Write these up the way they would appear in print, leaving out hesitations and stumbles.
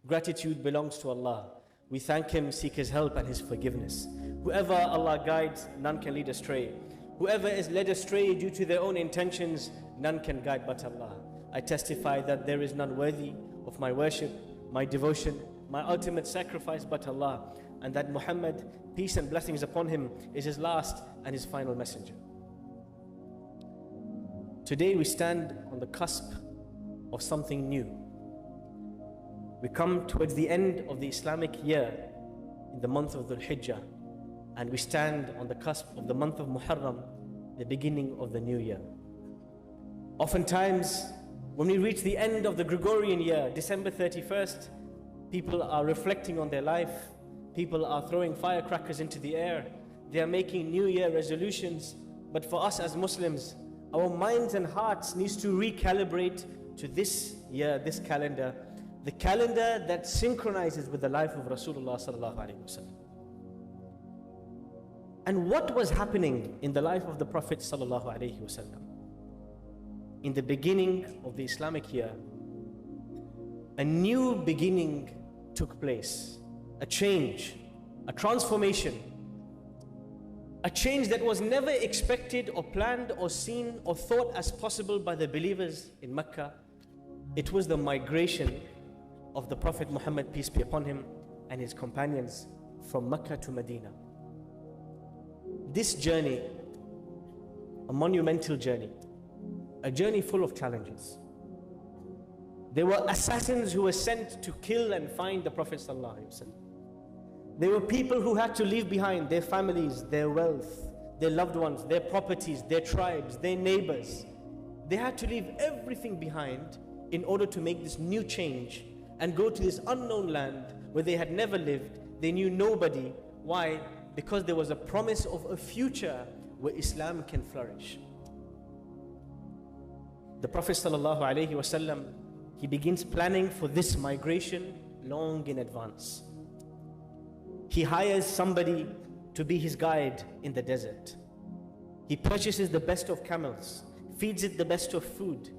Gratitude belongs to Allah. We thank Him, seek His help and His forgiveness. Whoever Allah guides, none can lead astray. Whoever is led astray due to their own intentions, none can guide but Allah. I testify that there is none worthy of my worship, my devotion, my ultimate sacrifice but Allah, and that Muhammad, peace and blessings upon him, is his last and his final messenger. Today we stand on the cusp of something new. We come towards the end of the Islamic year in the month of Hijrah, and we stand on the cusp of the month of Muharram, the beginning of the new year. Oftentimes, when we reach the end of the Gregorian year, December 31st, people are reflecting on their life. People are throwing firecrackers into the air. They are making New Year resolutions. But for us as Muslims, our minds and hearts needs to recalibrate to this year, this calendar, the calendar that synchronizes with the life of Rasulullah sallallahu alaihi wasallam. And what was happening in the life of the Prophet sallallahu alaihi wasallam? In the beginning of the Islamic year, a new beginning took place, a change, a transformation, a change that was never expected or planned or seen or thought as possible by the believers in Mecca. It was the migration of the Prophet Muhammad, peace be upon him, and his companions from Mecca to Medina. This journey, a monumental journey, a journey full of challenges. There were assassins who were sent to kill and find the Prophet ﷺ. There were people who had to leave behind their families, their wealth, their loved ones, their properties, their tribes, their neighbors. They had to leave everything behind in order to make this new change and go to this unknown land where they had never lived. They knew nobody. Why? Because there was a promise of a future where Islam can flourish. The Prophet ﷺ, he begins planning for this migration long in advance. He hires somebody to be his guide in the desert. He purchases the best of camels, feeds it the best of food.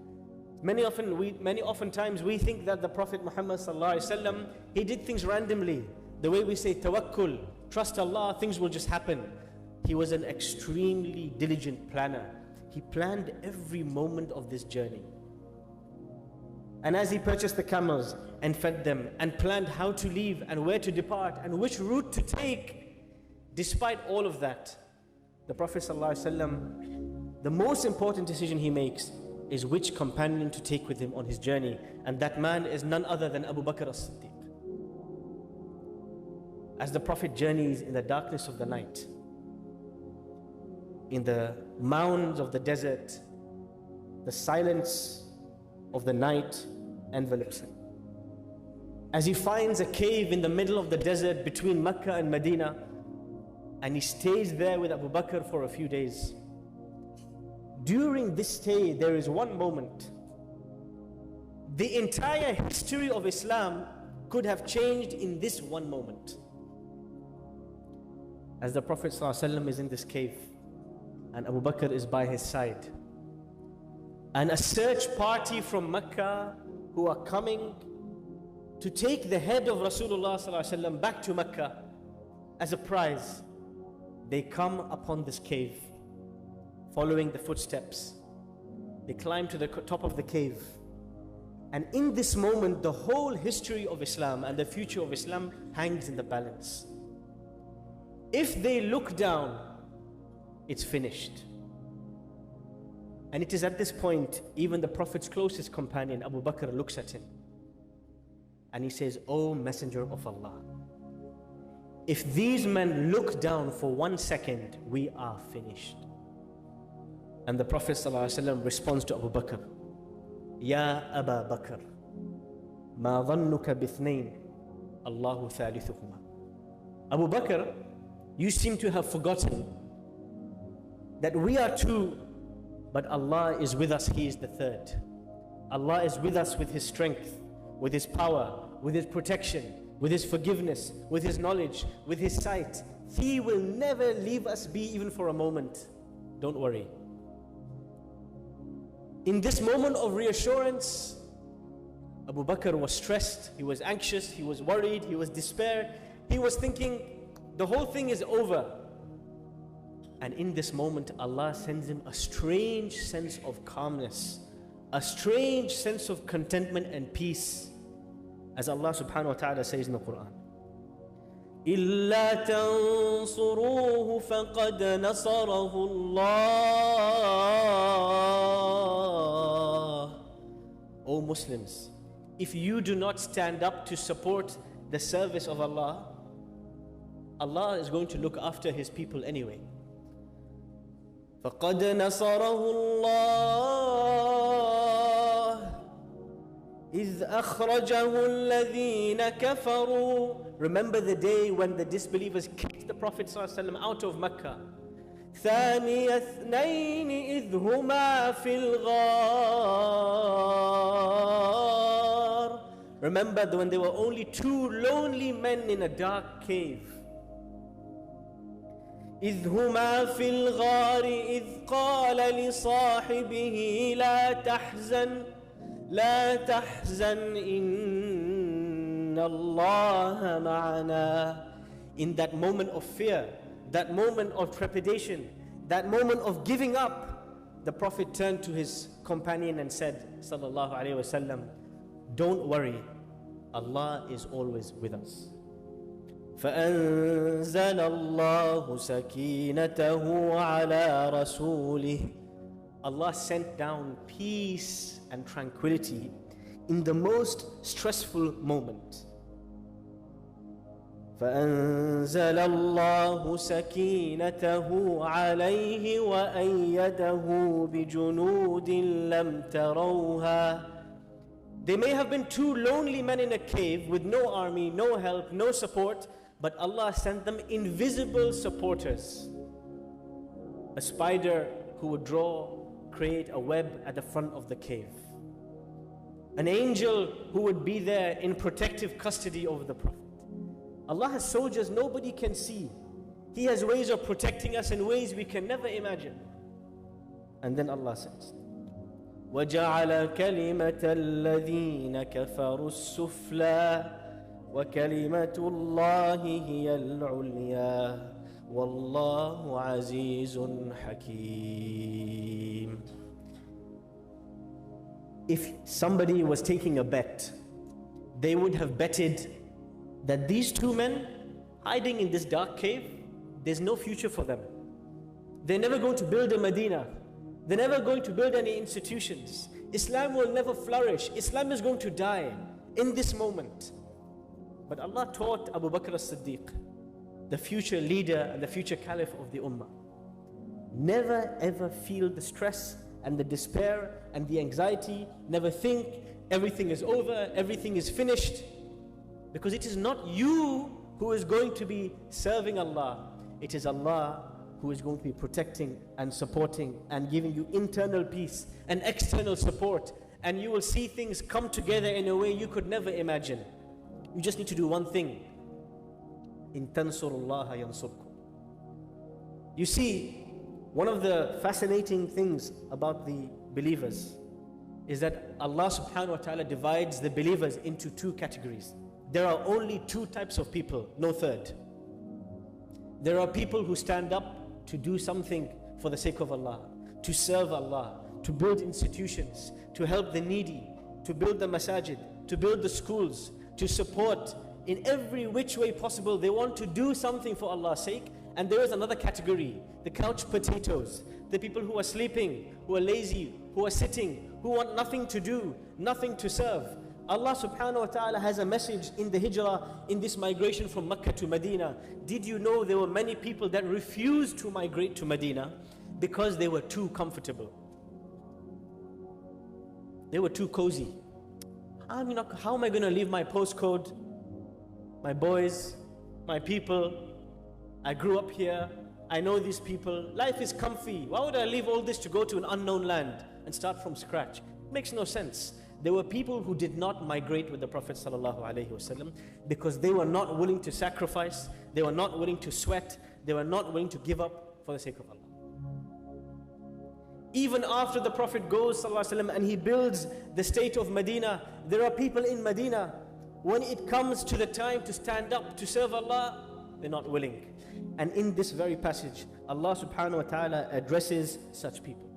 Many oftentimes we think that the Prophet Muhammad ﷺ, he did things randomly. The way we say tawakkul, trust Allah, things will just happen. He was an extremely diligent planner. He planned every moment of this journey. And as he purchased the camels and fed them and planned how to leave and where to depart and which route to take, despite all of that, the Prophet ﷺ, the most important decision he makes is which companion to take with him on his journey. And that man is none other than Abu Bakr as-Siddiq. As the Prophet journeys in the darkness of the night, in the mounds of the desert, the silence of the night envelops him. As he finds a cave in the middle of the desert between Mecca and Medina, and he stays there with Abu Bakr for a few days. During this stay, there is one moment. The entire history of Islam could have changed in this one moment. As the Prophet ﷺ is in this cave, and Abu Bakr is by his side, and a search party from Mecca who are coming to take the head of Rasulullah ﷺ back to Mecca as a prize, they come upon this cave, following the footsteps. They climb to the top of the cave, and in this moment the whole history of Islam and the future of Islam hangs in the balance. If they look down, it's finished. And it is at this point, even the Prophet's closest companion, Abu Bakr, looks at him and he says, "O Messenger of Allah, if these men look down for 1 second, we are finished." And the Prophet ﷺ responds to Abu Bakr, "Ya Aba Bakr, ma dhannuka bithnain, Allahu thalithuhuma." Abu Bakr, you seem to have forgotten that we are two, but Allah is with us, He is the third. Allah is with us with His strength, with His power, with His protection, with His forgiveness, with His knowledge, with His sight. He will never leave us be even for a moment. Don't worry. In this moment of reassurance, Abu Bakr was stressed, he was anxious, he was worried, he was despair. He was thinking, the whole thing is over. And in this moment, Allah sends him a strange sense of calmness, a strange sense of contentment and peace. As Allah subhanahu wa ta'ala says in the Quran, إِلَّا تَنصُرُوهُ فَقَدْ نَصَرَهُ اللَّهُ. O Muslims, if you do not stand up to support the service of Allah, Allah is going to look after His people anyway. فَقَدْ نَصَرَهُ اللَّهُ إِذْ أَخْرَجَهُ الَّذِينَ كَفَرُوا. Remember the day when the disbelievers kicked the Prophet ﷺ out of Mecca. ثَانِيَ اثْنَيْنِ إِذْ هُمَا فِي الْغَارِ. Remember when there were only two lonely men in a dark cave. إِذْ هُمَا فِي الْغَارِ إِذْ قَالَ لِصَاحِبِهِ لَا تَحْزَنْ إِنَّ اللَّهَ مَعَنَا. In that moment of fear, that moment of trepidation, that moment of giving up, the Prophet turned to his companion and said, sallallahu alaihi wasallam, don't worry, Allah is always with us. فَأَنزَلَ اللَّهُ سَكِينَتَهُ عَلَى رَسُولِهِ. Allah sent down peace and tranquility in the most stressful moment. فَأَنزَلَ اللَّهُ سَكِينَتَهُ عَلَيْهِ وَأَيَّدَهُ بِجُنُودٍ لَمْ تَرَوْهَا. They may have been two lonely men in a cave with no army, no help, no support, but Allah sent them invisible supporters. A spider who would create a web at the front of the cave. An angel who would be there in protective custody over the Prophet. Allah has soldiers nobody can see. He has ways of protecting us in ways we can never imagine. And then Allah says, وَجَعَلَ كَلِمَةَ الَّذِينَ كَفَرُوا السُّفْلَى وَكَلِمَةُ اللَّهِ هِيَ الْعُلْيَا وَاللَّهُ عَزِيزٌ حَكِيمٌ. If somebody was taking a bet, they would have betted that these two men hiding in this dark cave, there's no future for them. They're never going to build a Medina. They're never going to build any institutions. Islam will never flourish. Islam is going to die in this moment. But Allah taught Abu Bakr as-Siddiq, the future leader and the future caliph of the Ummah, never ever feel the stress and the despair and the anxiety. Never think everything is over, everything is finished. Because it is not you who is going to be serving Allah. It is Allah who is going to be protecting and supporting and giving you internal peace and external support. And you will see things come together in a way you could never imagine. You just need to do one thing. In tansurullaha yansurkum. You see, one of the fascinating things about the believers is that Allah subhanahu wa ta'ala divides the believers into two categories. There are only two types of people, no third. There are people who stand up to do something for the sake of Allah, to serve Allah, to build institutions, to help the needy, to build the masajid, to build the schools, to support in every which way possible. They want to do something for Allah's sake. And there is another category, the couch potatoes, the people who are sleeping, who are lazy, who are sitting, who want nothing to do, nothing to serve. Allah subhanahu wa ta'ala has a message in the Hijrah, in this migration from Mecca to Medina. Did you know there were many people that refused to migrate to Medina because they were too comfortable? They were too cozy. How am I going to leave my postcode, my boys, my people? I grew up here. I know these people. Life is comfy. Why would I leave all this to go to an unknown land and start from scratch? It makes no sense. There were people who did not migrate with the Prophet ﷺ because they were not willing to sacrifice, they were not willing to sweat, they were not willing to give up for the sake of Allah. Even after the Prophet goes ﷺ, and he builds the state of Medina, there are people in Medina, when it comes to the time to stand up to serve Allah, they're not willing. And in this very passage, Allah subhanahu wa ta'ala addresses such people.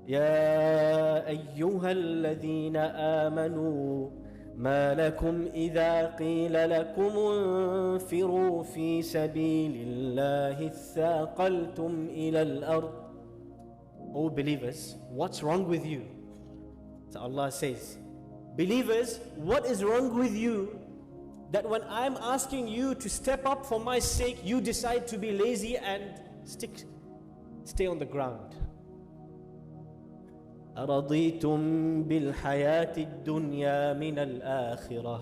يا أيها الذين آمنوا ما لكم إذا قيل لكم انفروا في سبيل الله اثاقلتم إلى الأرض. O believers, what's wrong with you? So Allah says, believers, what is wrong with you that when I'm asking you to step up for my sake, you decide to be lazy and stay on the ground? أَرَضِيتُم بِالْحَيَاةِ الدُّنْيَا مِنَ الْآخِرَةِ.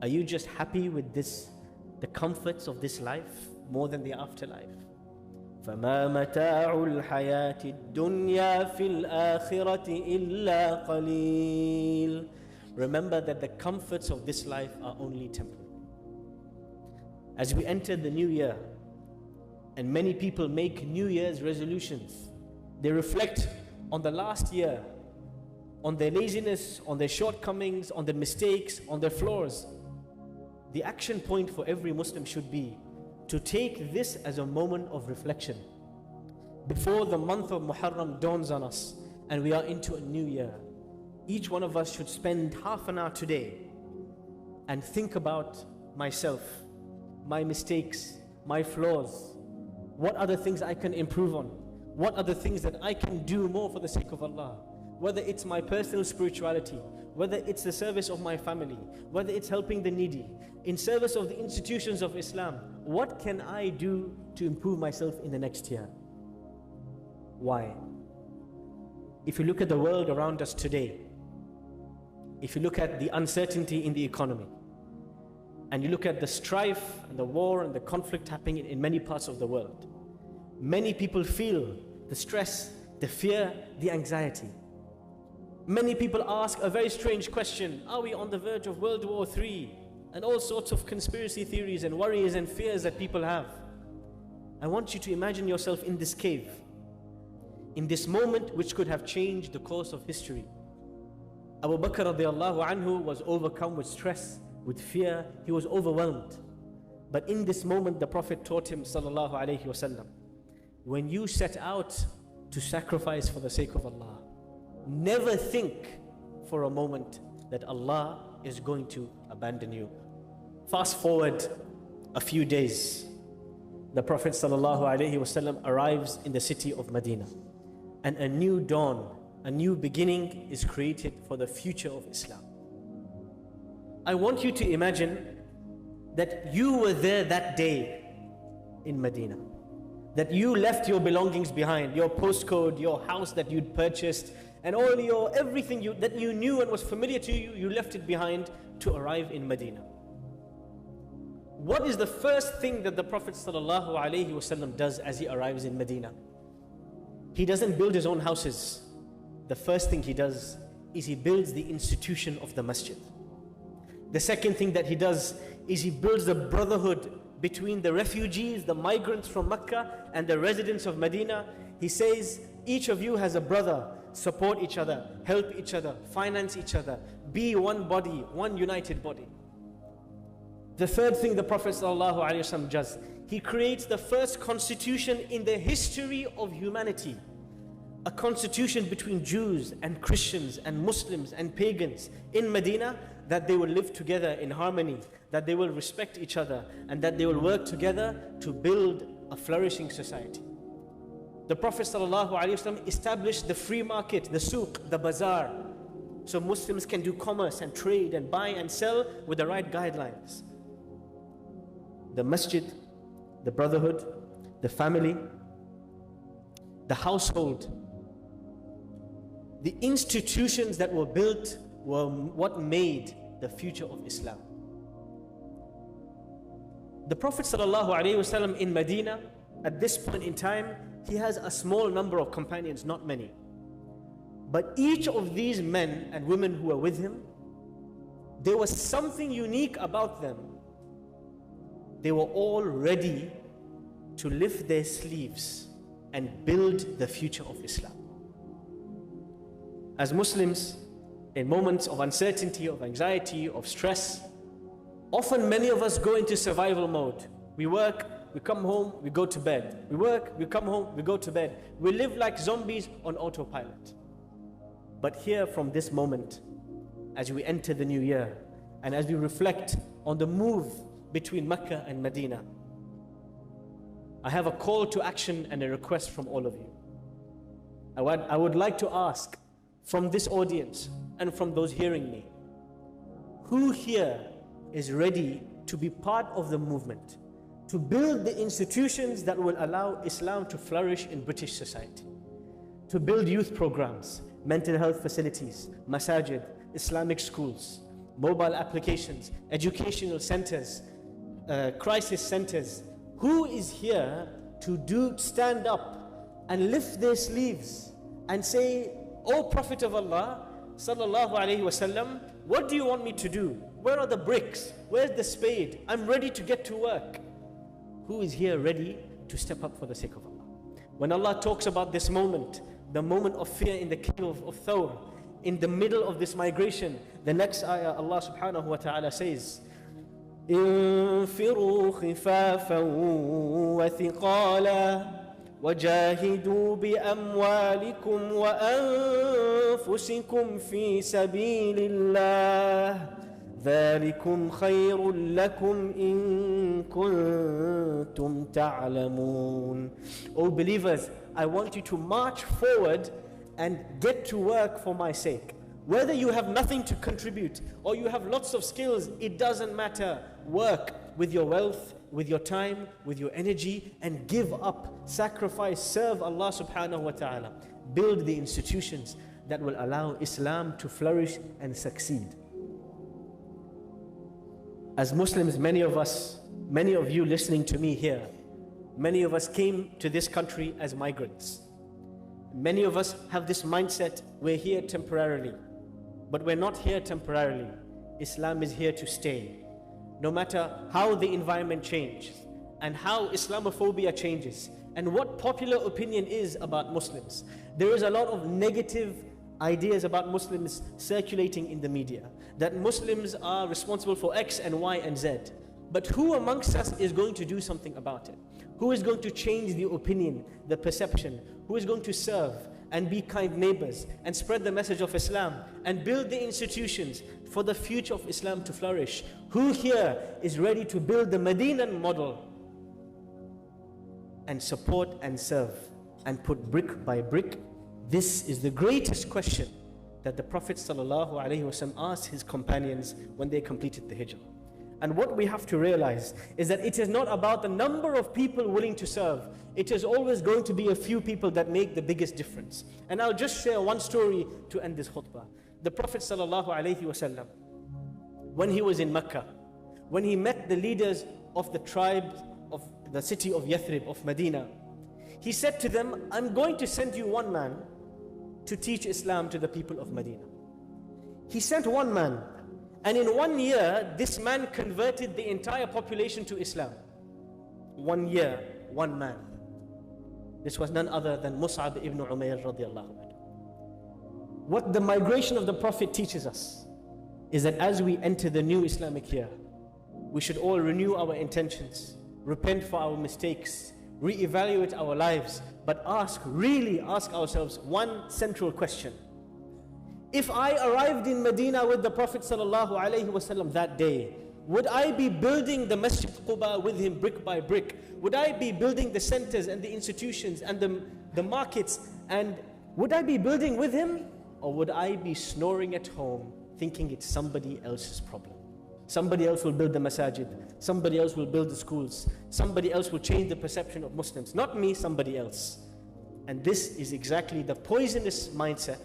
Are you just happy with the comforts of this life more than the afterlife? فَمَا مَتَاعُ الْحَيَاةِ الدُّنْيَا فِي الْآخِرَةِ إِلَّا قَلِيلٌ. Remember that the comforts of this life are only temporary. As we enter the new year, and many people make New Year's resolutions, they reflect on the last year, on their laziness, on their shortcomings, on their mistakes, on their flaws. The action point for every Muslim should be to take this as a moment of reflection. Before the month of Muharram dawns on us and we are into a new year, each one of us should spend half an hour today and think about myself, my mistakes, my flaws. What are the things I can improve on? What are the things that I can do more for the sake of Allah? Whether it's my personal spirituality, whether it's the service of my family, whether it's helping the needy, in service of the institutions of Islam, what can I do to improve myself in the next year? Why? If you look at the world around us today, if you look at the uncertainty in the economy, and you look at the strife and the war and the conflict happening in many parts of the world, many people feel the stress, the fear, the anxiety. Many people ask a very strange question: are we on the verge of World War III? And all sorts of conspiracy theories and worries and fears that people have. I want you to imagine yourself in this cave, in this moment which could have changed the course of history. Abu Bakr radiallahu anhu was overcome with stress, with fear. He was overwhelmed. But in this moment, the Prophet taught him, sallallahu alayhi wasallam, when you set out to sacrifice for the sake of Allah, never think for a moment that Allah is going to abandon you. Fast forward a few days, the Prophet ﷺ arrives in the city of Medina, and a new dawn, a new beginning is created for the future of Islam. I want you to imagine that you were there that day in Medina, that you left your belongings behind, your postcode, your house that you'd purchased, and all your everything that you knew and was familiar to you, you left it behind to arrive in Medina. What is the first thing that the Prophet ﷺ does as he arrives in Medina? He doesn't build his own houses. The first thing he does is he builds the institution of the masjid. The second thing that he does is he builds the brotherhood between the refugees, the migrants from Mecca, and the residents of Medina. He says, each of you has a brother. Support each other, help each other, finance each other, be one body, one united body. The third thing the Prophet ﷺ does, he creates the first constitution in the history of humanity. A constitution between Jews and Christians and Muslims and pagans in Medina, that they will live together in harmony, that they will respect each other, and that they will work together to build a flourishing society. The Prophet ﷺ established the free market, the souk, the bazaar, so Muslims can do commerce and trade and buy and sell with the right guidelines. The masjid, the brotherhood, the family, the household, the institutions that were built were what made the future of Islam. The Prophet ﷺ in Medina, at this point in time, he has a small number of companions, not many. But each of these men and women who were with him, there was something unique about them. They were all ready to lift their sleeves and build the future of Islam. As Muslims, in moments of uncertainty, of anxiety, of stress, often many of us go into survival mode. We work, we come home, we go to bed. We work, we come home, we go to bed. We live like zombies on autopilot. But here from this moment, as we enter the new year, and as we reflect on the move between Mecca and Medina, I have a call to action and a request from all of you. I would like to ask from this audience and from those hearing me, who here is ready to be part of the movement, to build the institutions that will allow Islam to flourish in British society, to build youth programs, mental health facilities, masajid, Islamic schools, mobile applications, educational centers, crisis centers? Who is here to stand up and lift their sleeves and say, "O Prophet of Allah, sallallahu alaihi wasallam, what do you want me to do? Where are the bricks? Where's the spade? I'm ready to get to work." Who is here ready to step up for the sake of Allah? When Allah talks about this moment, the moment of fear in the cave of Thawr, in the middle of this migration, the next ayah, Allah subhanahu wa ta'ala says, انفروا خفافا وثقالا وجاهدوا بأموالكم وأنفسكم في سبيل الله ذلكم خير لكم إن كنتم تعلمون. O believers, I want you to march forward and get to work for my sake. Whether you have nothing to contribute or you have lots of skills, it doesn't matter. Work with your wealth, with your time, with your energy, and give up, sacrifice, serve Allah subhanahu wa ta'ala. Build the institutions that will allow Islam to flourish and succeed. As Muslims, many of us, many of you listening to me here, many of us came to this country as migrants. Many of us have this mindset, we're here temporarily. But we're not here temporarily. Islam is here to stay. No matter how the environment changes and how Islamophobia changes and what popular opinion is about Muslims. There is a lot of negative ideas about Muslims circulating in the media, that Muslims are responsible for X and Y and Z. But who amongst us is going to do something about it? Who is going to change the opinion, the perception? Who is going to serve and be kind neighbors and spread the message of Islam and build the institutions for the future of Islam to flourish? Who here is ready to build the Medinan model and support and serve and put brick by brick? This is the greatest question that the Prophet ﷺ asked his companions when they completed the Hijrah. And what we have to realize is that it is not about the number of people willing to serve. It is always going to be a few people that make the biggest difference. And I'll just share one story to end this khutbah. The Prophet ﷺ, when he was in Mecca, when he met the leaders of the tribe of the city of Yathrib, of Medina, he said to them, "I'm going to send you one man to teach Islam to the people of Medina." He sent one man. And in 1 year, this man converted the entire population to Islam. 1 year, one man. This was none other than Mus'ab ibn Umair radiallahu anhu. What the migration of the Prophet teaches us is that as we enter the new Islamic year, we should all renew our intentions, repent for our mistakes, reevaluate our lives, but really ask ourselves one central question. If I arrived in Medina with the Prophet ﷺ that day, would I be building the Masjid Quba with him brick by brick? Would I be building the centers and the institutions and the markets? And would I be building with him? Or would I be snoring at home thinking it's somebody else's problem? Somebody else will build the masajid. Somebody else will build the schools. Somebody else will change the perception of Muslims. Not me, somebody else. And this is exactly the poisonous mindset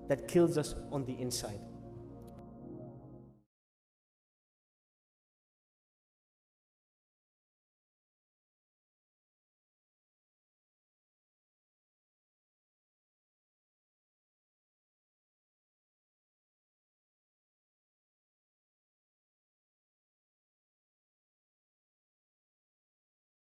that kills us on the inside.